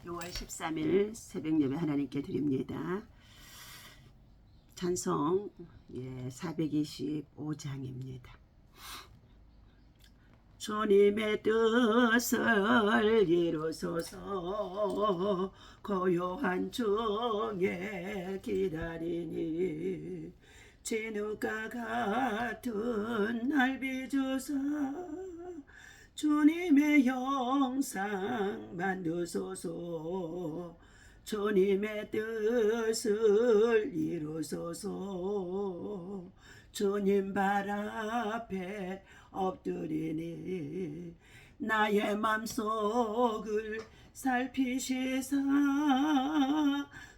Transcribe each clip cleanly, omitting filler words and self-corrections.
6월 13일 새벽 예배 하나님께 드립니다. 찬송 425장입니다. 주님의 뜻을 이루소서 고요한 중에 기다리니 진흙과 같은 날 비주사 주님의 형상 만드소서 주님의 뜻을 이루소서 주님 발 앞에 엎드리니 나의 맘속을 살피시사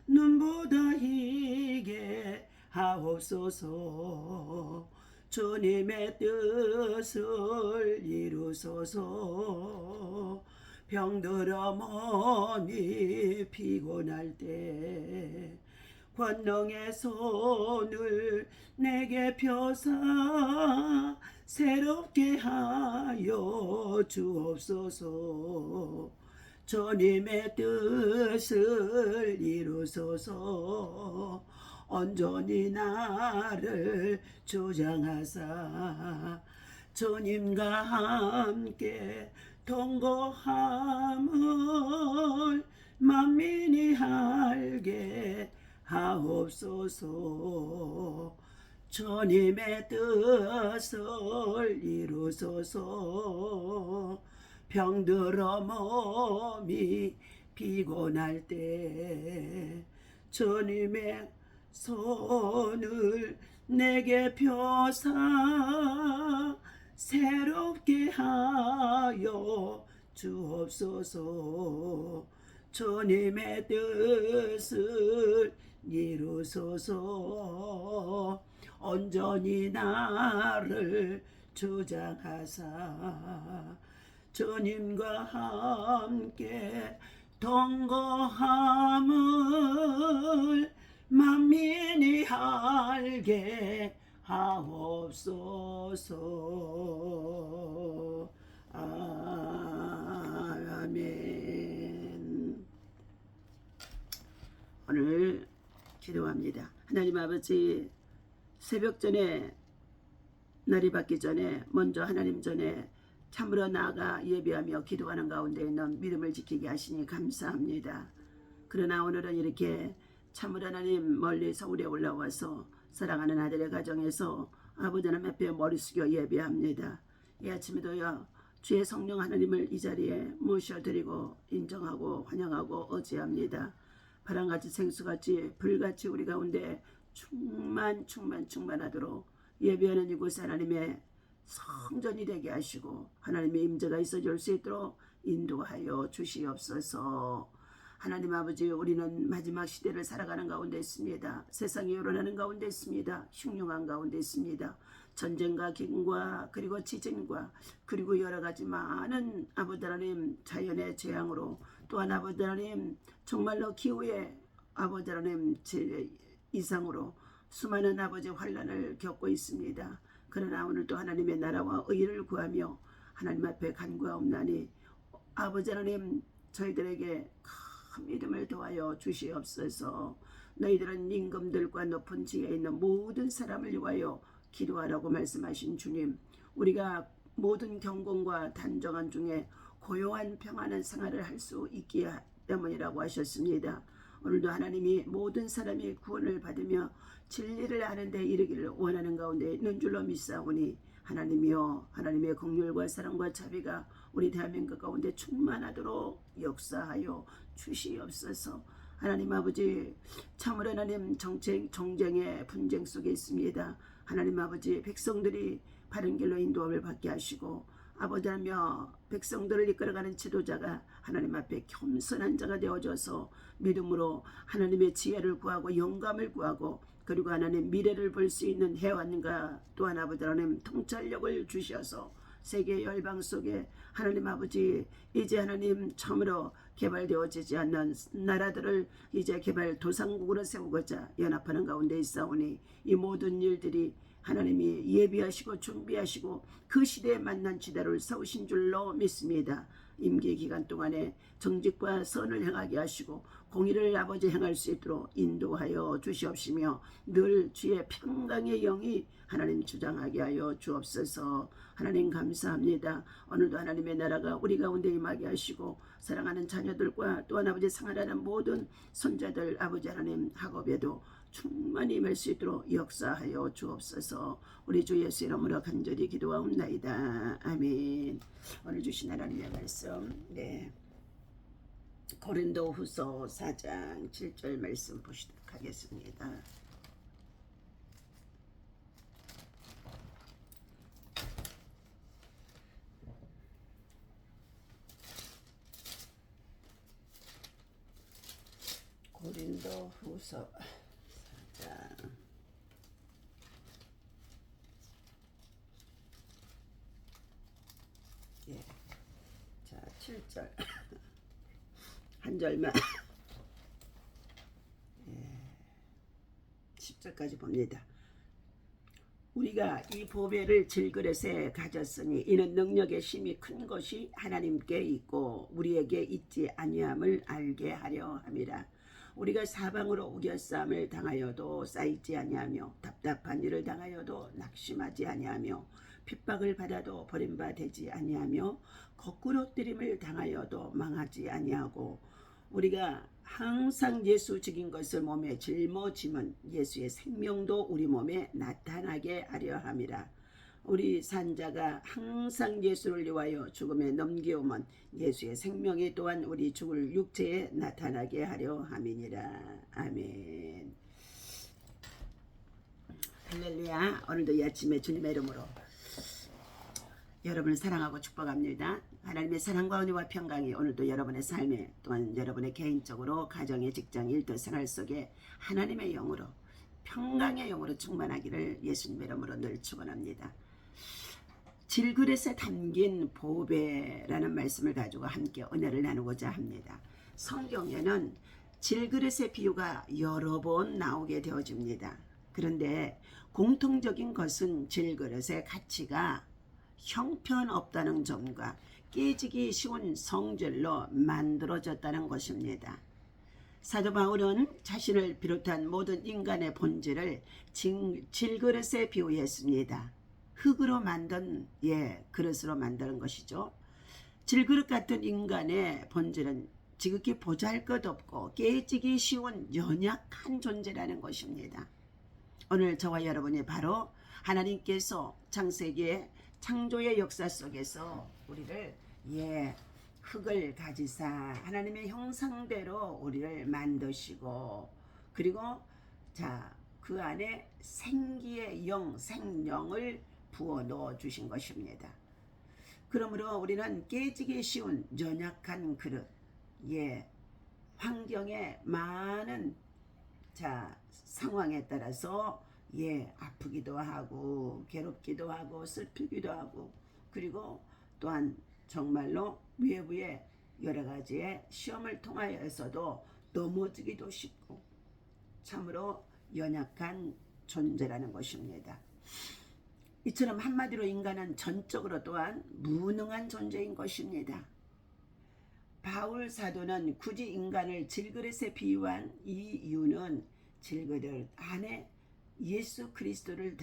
눈보다 희게 하옵소서 주님의 뜻을 이루소서 병들어 몸이 피곤할 때 권능의 손을 내게 펴사 새롭게 하여 주옵소서 주님의 뜻을 이루소서 온전히 나를 주장하사 주님과 함께 동거함을 만민이 알게 하옵소서 주님의 뜻을 이루소서 병들어 몸이 피곤할 때 주님의 손을 내게 펴사 새롭게 하여 주옵소서 주님의 뜻을 이루소서 온전히 나를 주장하사 주님과 함께 동거함을 만민이 알게 하옵소서. 아멘. 오늘 기도합니다. 하나님 아버지, 새벽 전에 날이 밝기 전에 먼저 하나님 전에 참으로 나아가 예배하며 기도하는 가운데 있는 믿음을 지키게 하시니 감사합니다. 그러나 오늘은 이렇게 참으로 하나님 멀리 서울에 올라와서 사랑하는 아들의 가정에서 아버지 하나님 앞에 머리 숙여 예배합니다. 이 아침에도요 주의 성령 하나님을 이 자리에 모셔드리고 인정하고 환영하고 의지합니다. 바람같이 생수같이 불같이 우리 가운데 충만하도록 예배하는 이곳 하나님의 성전이 되게 하시고 하나님의 임재가 있어질 수 있도록 인도하여 주시옵소서. 하나님 아버지, 우리는 마지막 시대를 살아가는 가운데 있습니다. 세상이 요란하는 가운데 있습니다. 흉흉한 가운데 있습니다. 전쟁과 기근과 그리고 지진과 그리고 여러 가지 많은 아버지 하나님 자연의 재앙으로 또한 아버지 하나님 정말로 기후의 아버지 하나님 이상으로 수많은 아버지 환난을 겪고 있습니다. 그러나 오늘도 하나님의 나라와 의를 구하며 하나님 앞에 간구하옵나니 아버지 하나님 저희들에게 큰 믿음을 도하여 주시옵소서. 너희들은 임금들과 높은 지에 있는 모든 사람을 위하여 기도하라고 말씀하신 주님, 우리가 모든 경공과 단정한 중에 고요한 평안한 생활을 할 수 있기 때문이라고 하셨습니다. 오늘도 하나님이 모든 사람이 구원을 받으며 진리를 아는 데 이르기를 원하는 가운데 있는 줄로 믿사오니 하나님이여 하나님의 긍휼과 사랑과 자비가 우리 대한민국 가운데 충만하도록 역사하여 주시옵소서. 하나님 아버지, 참으로 하나님 정쟁의 분쟁 속에 있습니다. 하나님 아버지, 백성들이 바른 길로 인도함을 받게 하시고 아버지 하며 백성들을 이끌어가는 지도자가 하나님 앞에 겸손한 자가 되어져서 믿음으로 하나님의 지혜를 구하고 영감을 구하고 그리고 하나님 미래를 볼 수 있는 해안과 또한 아버지 하나님 통찰력을 주셔서 세계 열방 속에 하나님 아버지 이제 하나님 처음으로 개발되어지지 않는 나라들을 이제 개발 도상국으로 세우고자 연합하는 가운데 있사오니 이 모든 일들이 하나님이 예비하시고 준비하시고 그 시대에 맞는 지대를 세우신 줄로 믿습니다. 임기 기간 동안에 정직과 선을 행하게 하시고 공의를 아버지 행할 수 있도록 인도하여 주시옵시며 늘 주의 평강의 영이 하나님 주장하게 하여 주옵소서. 하나님 감사합니다. 오늘도 하나님의 나라가 우리 가운데 임하게 하시고 사랑하는 자녀들과 또한 아버지 생활하는 모든 손자들 아버지 하나님 학업에도 충만히 임할 수 있도록 역사하여 주옵소서. 우리 주 예수 이름으로 간절히 기도하옵나이다. 아멘. 오늘 주신 하나님의 말씀 고린도후서 4장 7절 말씀 보시도록 하겠습니다. 고린도후서 4장 자 7절 한 절만 10절까지 봅니다. 우리가 이 보배를 질그릇에 가졌으니 이는 능력의 힘이 큰 것이 하나님께 있고 우리에게 있지 아니함을 알게 하려 함이라. 우리가 사방으로 우겨싸움을 당하여도 쌓이지 아니하며 답답한 일을 당하여도 낙심하지 아니하며 핍박을 받아도 버림받지 아니하며 거꾸로 뜨림을 당하여도 망하지 아니하고 우리가 항상 예수 죽인 것을 몸에 짊어짐은 예수의 생명도 우리 몸에 나타나게 하려 함이라. 우리 산자가 항상 예수를 위하여 죽음에 넘겨오면 예수의 생명이 또한 우리 죽을 육체에 나타나게 하려 함이니라. 아멘. 할렐루야. 오늘도 이 아침에 주님의 이름으로 여러분을 사랑하고 축복합니다. 하나님의 사랑과 은혜와 평강이 오늘도 여러분의 삶에 또한 여러분의 개인적으로 가정의 직장 일터 생활 속에 하나님의 영으로 평강의 영으로 충만하기를 예수님의 이름으로 늘 축원합니다. 질그릇에 담긴 보배라는 말씀을 가지고 함께 은혜를 나누고자 합니다. 성경에는 질그릇의 비유가 여러 번 나오게 되어집니다. 그런데 공통적인 것은 질그릇의 가치가 형편없다는 점과 깨지기 쉬운 성질로 만들어졌다는 것입니다. 사도 바울은 자신을 비롯한 모든 인간의 본질을 질그릇에 비유했습니다. 흙으로 만든 그릇으로 만드는 것이죠. 질그릇 같은 인간의 본질은 지극히 보잘것없고 깨지기 쉬운 연약한 존재라는 것입니다. 오늘 저와 여러분이 바로 하나님께서 창세기의 창조의 역사 속에서 우리를 흙을 가지사 하나님의 형상대로 우리를 만드시고 그리고 그 안에 생기의 영, 생명을 부어 넣어 주신 것입니다. 그러므로 우리는 깨지기 쉬운 연약한 그릇, 환경의 많은 상황에 따라서 아프기도 하고 괴롭기도 하고 슬프기도 하고 그리고 또한 정말로 외부의 여러 가지의 시험을 통하여서도 넘어지기도 쉽고 참으로 연약한 존재라는 것입니다. 이처럼 한마디로 인간은 전적으로 또한 무능한 존재인 것입니다. 바울 사도는 굳이 인간을 질그릇에 비유한 이 이유는 질그릇 안에 예수 그리스도를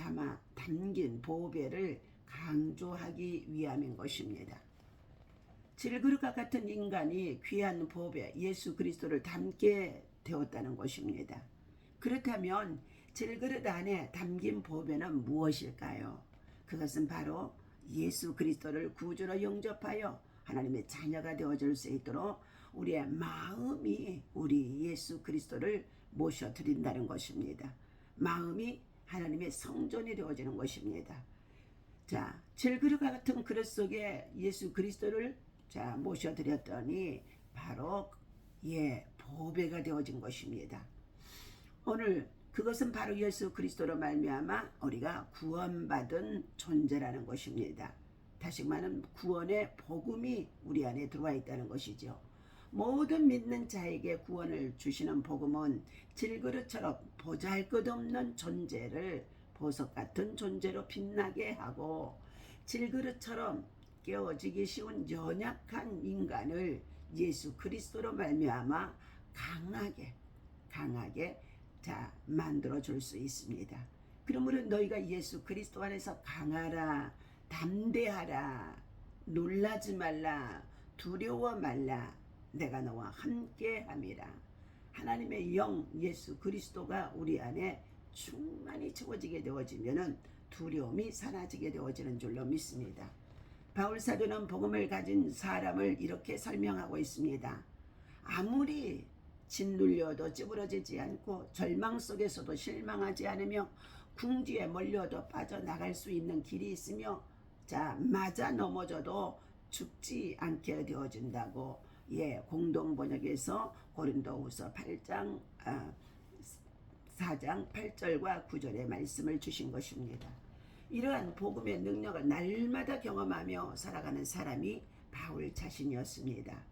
담긴 보배를 강조하기 위함인 것입니다. 질그릇과 같은 인간이 귀한 보배 예수 그리스도를 담게 되었다는 것입니다. 그렇다면 질그릇 안에 담긴 보배는 무엇일까요? 그것은 바로 예수 그리스도를 구주로 영접하여 하나님의 자녀가 되어줄 수 있도록 우리의 마음이 우리 예수 그리스도를 모셔드린다는 것입니다. 마음이 하나님의 성전이 되어지는 것입니다. 질그릇과 같은 그릇 속에 예수 그리스도를 모셔드렸더니 바로 보배가 되어진 것입니다. 오늘 그것은 바로 예수 그리스도로 말미암아 우리가 구원받은 존재라는 것입니다. 다시 말하면 구원의 복음이 우리 안에 들어와 있다는 것이죠. 모든 믿는 자에게 구원을 주시는 복음은 질그릇처럼 보잘것없는 존재를 보석 같은 존재로 빛나게 하고 질그릇처럼 깨어지기 쉬운 연약한 인간을 예수 그리스도로 말미암아 강하게 만들어 줄 수 있습니다. 그러므로 너희가 예수 그리스도 안에서 강하라, 담대하라, 놀라지 말라, 두려워 말라, 내가 너와 함께 함이라. 하나님의 영 예수 그리스도가 우리 안에 충만히 채워지게 되어지면은 두려움이 사라지게 되어지는 줄로 믿습니다. 바울 사도는 복음을 가진 사람을 이렇게 설명하고 있습니다. 아무리 짓눌려도 찌부러지지 않고 절망 속에서도 실망하지 않으며 궁지에 몰려도 빠져나갈 수 있는 길이 있으며 맞아 넘어져도 죽지 않게 되어진다고 공동번역에서 고린도후서 4장 8절과 9절의 말씀을 주신 것입니다. 이러한 복음의 능력을 날마다 경험하며 살아가는 사람이 바울 자신이었습니다.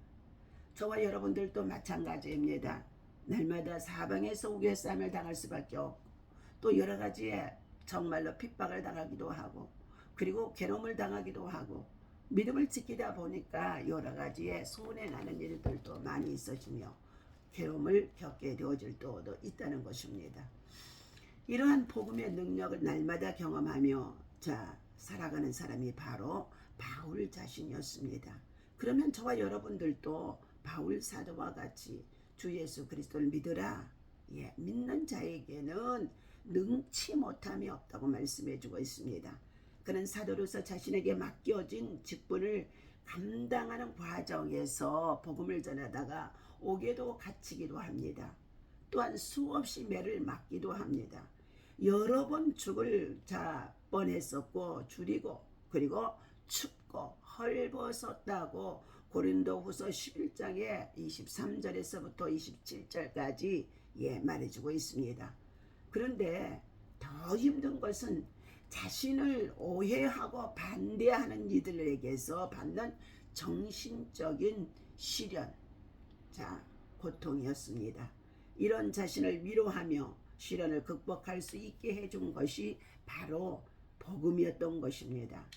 저와 여러분들도 마찬가지입니다. 날마다 사방에서 우겨쌈을 당할 수밖에 없고 또 여러 가지의 정말로 핍박을 당하기도 하고 그리고 괴로움을 당하기도 하고 믿음을 지키다 보니까 여러 가지의 손해나는 일들도 많이 있어지며 괴로움을 겪게 되어질 때도 있다는 것입니다. 이러한 복음의 능력을 날마다 경험하며 살아가는 사람이 바로 바울 자신이었습니다. 그러면 저와 여러분들도 바울 사도와 같이 주 예수 그리스도를 믿으라. 믿는 자에게는 능치 못함이 없다고 말씀해주고 있습니다. 그는 사도로서 자신에게 맡겨진 직분을 감당하는 과정에서 복음을 전하다가 옥에도 갇히기도 합니다. 또한 수없이 매를 맞기도 합니다. 여러 번 죽을 뻔했었고 줄이고 그리고 춥고 헐벗었다고 고린도후서 11장의 23절에서부터 27절까지 말해주고 있습니다. 그런데 더 힘든 것은 자신을 오해하고 반대하는 이들에게서 받는 정신적인 시련, 고통이었습니다. 이런 자신을 위로하며 시련을 극복할 수 있게 해준 것이 바로 복음이었던 것입니다.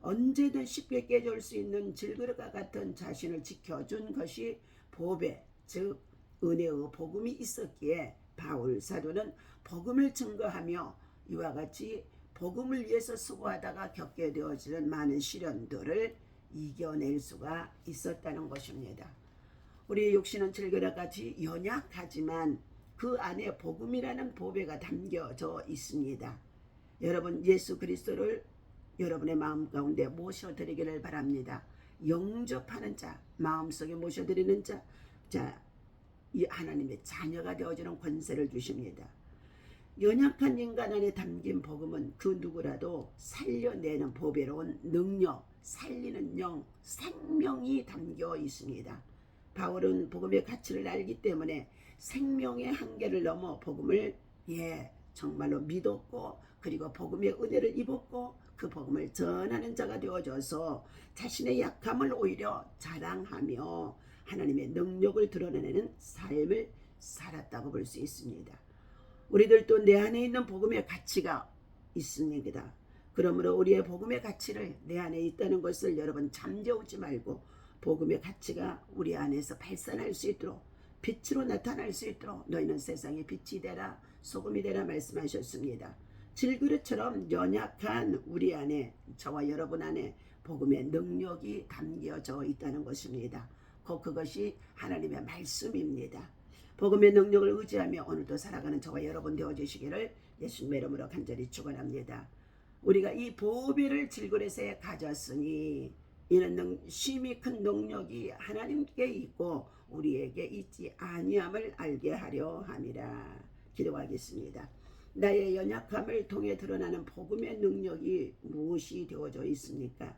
언제든 쉽게 깨질 수 있는 질그릇과 같은 자신을 지켜준 것이 보배, 즉 은혜의 복음이 있었기에 바울 사도는 복음을 증거하며 이와 같이 복음을 위해서 수고하다가 겪게 되어지는 많은 시련들을 이겨낼 수가 있었다는 것입니다. 우리의 육신은 질그릇같이 연약하지만 그 안에 복음이라는 보배가 담겨져 있습니다. 여러분 예수 그리스도를 여러분의 마음 가운데 모셔드리기를 바랍니다. 영접하는 자, 마음속에 모셔드리는 이 하나님의 자녀가 되어지는 권세를 주십니다. 연약한 인간 안에 담긴 복음은 그 누구라도 살려내는 보배로운 능력, 살리는 영, 생명이 담겨 있습니다. 바울은 복음의 가치를 알기 때문에 생명의 한계를 넘어 복음을 정말로 믿었고 그리고 복음의 은혜를 입었고 그 복음을 전하는 자가 되어져서 자신의 약함을 오히려 자랑하며 하나님의 능력을 드러내는 삶을 살았다고 볼 수 있습니다. 우리들도 내 안에 있는 복음의 가치가 있습니다. 그러므로 우리의 복음의 가치를 내 안에 있다는 것을 여러분 잠재우지 말고 복음의 가치가 우리 안에서 발산할 수 있도록 빛으로 나타날 수 있도록 너희는 세상의 빛이 되라 소금이 되라 말씀하셨습니다. 질그릇처럼 연약한 우리 안에 저와 여러분 안에 복음의 능력이 담겨져 있다는 것입니다. 곧 그것이 하나님의 말씀입니다. 복음의 능력을 의지하며 오늘도 살아가는 저와 여러분 되어주시기를 예수님의 이름으로 간절히 축원합니다. 우리가 이 보배를 질그릇에 가졌으니 이는 심히 큰 능력이 하나님께 있고 우리에게 있지 아니함을 알게 하려 함이라. 기도하겠습니다. 나의 연약함을 통해 드러나는 복음의 능력이 무엇이 되어져 있습니까?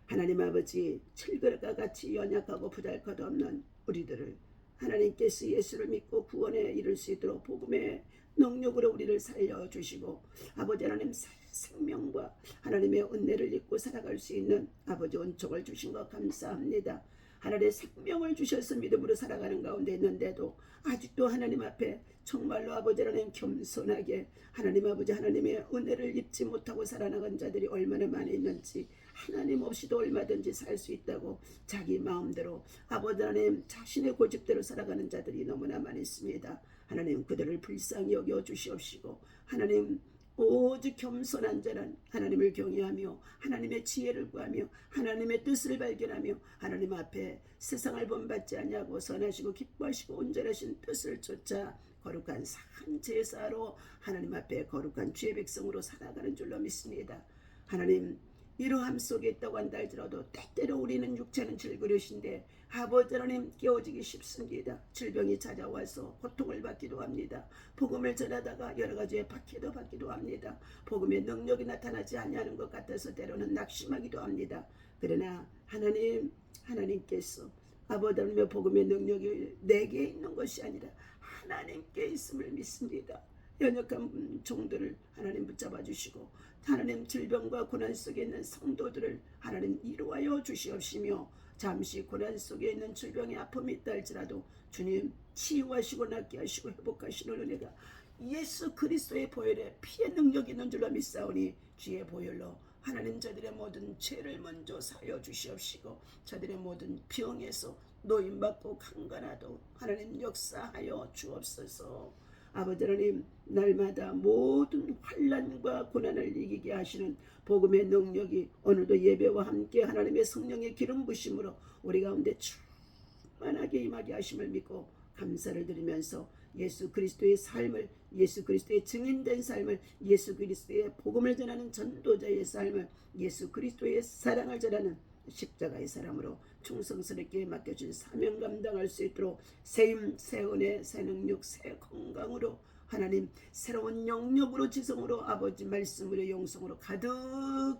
하나님 아버지, 질그릇과 같이 연약하고 부잘것없는 우리들을 하나님께서 예수를 믿고 구원에 이를 수 있도록 복음의 능력으로 우리를 살려주시고 아버지 하나님 생명과 하나님의 은혜를 입고 살아갈 수 있는 아버지 은총을 주신 것 감사합니다. 하나님의 생명을 주셔서 믿음으로 살아가는 가운데 있는데도 아직도 하나님 앞에 정말로 아버지 하나님 겸손하게 하나님 아버지 하나님의 은혜를 입지 못하고 살아나간 자들이 얼마나 많이 있는지 하나님 없이도 얼마든지 살 수 있다고 자기 마음대로 아버지 하나님 자신의 고집대로 살아가는 자들이 너무나 많습니다. 하나님 그들을 불쌍히 여겨 주시옵시고 하나님 오직 겸손한 자란 하나님을 경외하며 하나님의 지혜를 구하며 하나님의 뜻을 발견하며 하나님 앞에 세상을 본받지 아니하고 선하시고 기뻐하시고 온전하신 뜻을 쫓아 거룩한 산 제사로 하나님 앞에 거룩한 주의 백성으로 살아가는 줄로 믿습니다. 하나님 이러함 속에 있다고 한다 할지라도 때때로 우리는 육체는 질그릇인데 아버지 하나님 깨어지기 쉽습니다. 질병이 찾아와서 고통을 받기도 합니다. 복음을 전하다가 여러 가지의 박해도 받기도 합니다. 복음의 능력이 나타나지 아니하는 것 같아서 때로는 낙심하기도 합니다. 그러나 하나님께서 아버지 하나님의 복음의 능력이 내게 있는 것이 아니라 하나님께 있음을 믿습니다. 연약한 종들을 하나님 붙잡아 주시고 하나님 질병과 고난 속에 있는 성도들을 하나님 이루하여 주시옵시며 잠시 고난 속에 있는 질병의 아픔이 있다 할지라도 주님 치유하시고 낫게 하시고 회복하시는 은혜가 예수 그리스도의 보혈에 피의 능력이 있는 줄로 믿사오니 주의 보혈로 하나님 저들의 모든 죄를 먼저 사하여 주시옵시고 저들의 모든 병에서 노임받고 강간하도 하나님 역사하여 주옵소서. 아버지 하나님 날마다 모든 환난과 고난을 이기게 하시는 복음의 능력이 오늘도 예배와 함께 하나님의 성령의 기름 부심으로 우리 가운데 충만하게 임하게 하심을 믿고 감사를 드리면서 예수 그리스도의 삶을 예수 그리스도의 증인된 삶을 예수 그리스도의 복음을 전하는 전도자의 삶을 예수 그리스도의 사랑을 전하는 십자가의 사람으로 충성스럽게 맡겨준 사명 감당할 수 있도록 새힘 새은혜 새 능력 새 건강으로 하나님 새로운 영역으로 지성으로 아버지 말씀으로 영성으로 가득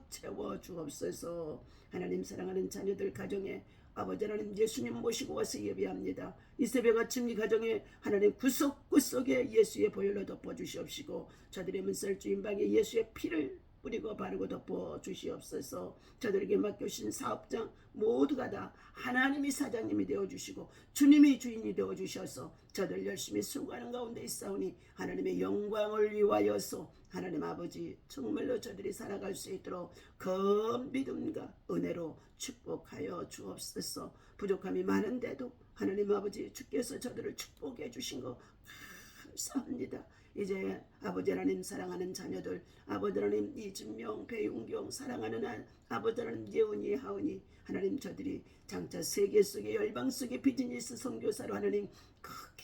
채워 주옵소서. 하나님 사랑하는 자녀들 가정에 아버지 하나님 예수님 모시고 와서 예배합니다. 이 새벽 아침 이 가정에 하나님 구석구석에 예수의 보혈로 덮어주시옵시고 저들의 문설주 인방에 예수의 피를 뿌리고 바르고 덮어 주시옵소서. 저들에게 맡겨주신 사업장 모두가 다 하나님이 사장님이 되어주시고 주님이 주인이 되어주셔서 저들 열심히 수고하는 가운데 있사오니 하나님의 영광을 위하여서 하나님 아버지 정말로 저들이 살아갈 수 있도록 그 믿음과 은혜로 축복하여 주옵소서. 부족함이 많은데도 하나님 아버지 주께서 저들을 축복해 주신 거 감사합니다. 이제 아버지 하나님 사랑하는 자녀들 아버지 하나님 이진명 배윤경 사랑하는 아버지 하나님 예은이 하은이 하나님 저들이 장차 세계 속에 열방 속에 비즈니스 선교사로 하나님 크게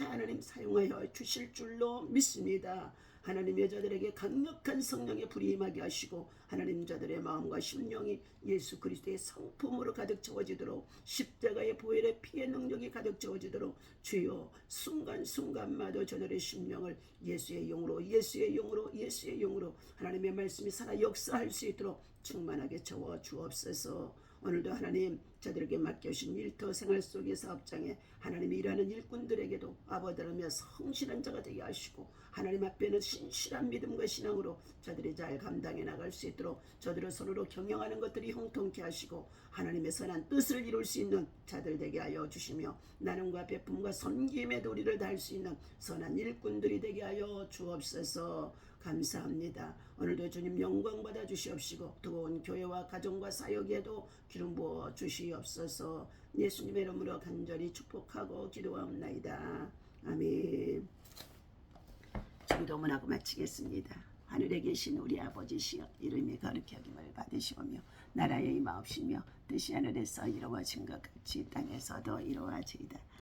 하나님 사용하여 주실 줄로 믿습니다. 하나님 여자들에게 강력한 성령의 불이 임하게 하시고 하나님 저들의 마음과 심령이 예수 그리스도의 성품으로 가득 채워지도록 십자가의 보혈의 피의 능력이 가득 채워지도록 주여 순간순간마다 저들의 심령을 예수의 영으로 예수의 영으로 예수의 영으로 하나님의 말씀이 살아 역사할 수 있도록 충만하게 채워 주옵소서. 오늘도 하나님 저들에게 맡겨주신 일터 생활 속의 사업장에 하나님이 일하는 일꾼들에게도 아버지라며 성실한 자가 되게 하시고 하나님 앞에는 신실한 믿음과 신앙으로 저들이 잘 감당해 나갈 수 있도록 저들을 서로 경영하는 것들이 형통케 하시고 하나님의 선한 뜻을 이룰 수 있는 자들 되게 하여 주시며 나눔과 베품과 섬김의 도리를 다할 수 있는 선한 일꾼들이 되게 하여 주옵소서. 감사합니다. 오늘도 주님 영광 받아 주시옵시고 뜨거운 교회와 가정과 사역에도 기름 부어 주시옵소서. 예수님의 이름으로 간절히 축복하고 기도하옵나이다. 아멘. 기도문하고 마치겠습니다. 하늘에 계신 우리 아버지시여 이름이 거룩히 여김을 받으시오며 나라의 임하옵시며 뜻이 하늘에서 이루어진 것 같이 땅에서도 이루어지이다.